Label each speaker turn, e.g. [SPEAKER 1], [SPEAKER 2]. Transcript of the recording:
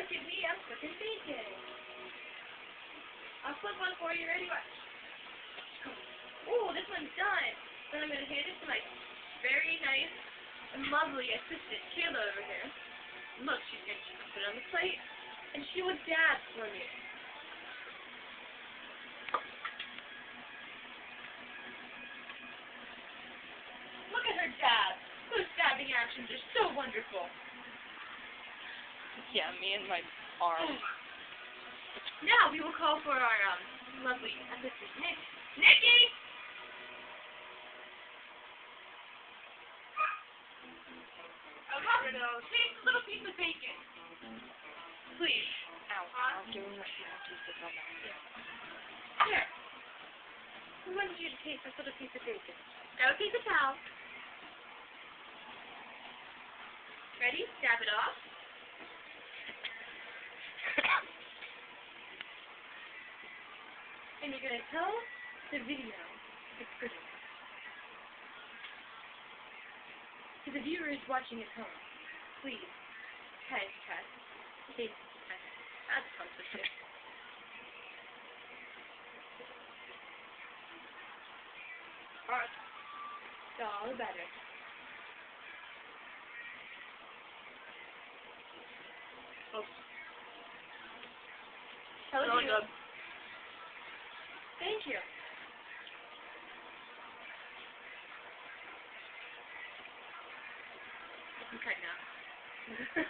[SPEAKER 1] look at me, I'm cooking bacon. I'll flip one for you. Ready? Watch. Ooh, this one's done. Then I'm going to hand it to my very nice and lovely assistant, Kayla, over here. Look, she's going to put it on the plate, and she will dab for me. Look at her dab. Those dabbing actions are so wonderful.
[SPEAKER 2] Yeah, me and my arm.
[SPEAKER 1] Now we will call for our lovely assistant, Nikki! Take a little piece of bacon. Please.
[SPEAKER 2] Ow, I'm doing my piece of my mouth.
[SPEAKER 1] Here. We wanted you to taste this little piece of bacon. Grab a paper towel. Ready? Dab it off. And you're going to tell the video it's good enough. To the viewers watching at home, please, taste test. That's complicated. Alright. All better. Oh.
[SPEAKER 2] Really good.
[SPEAKER 1] Thank you. Okay, now.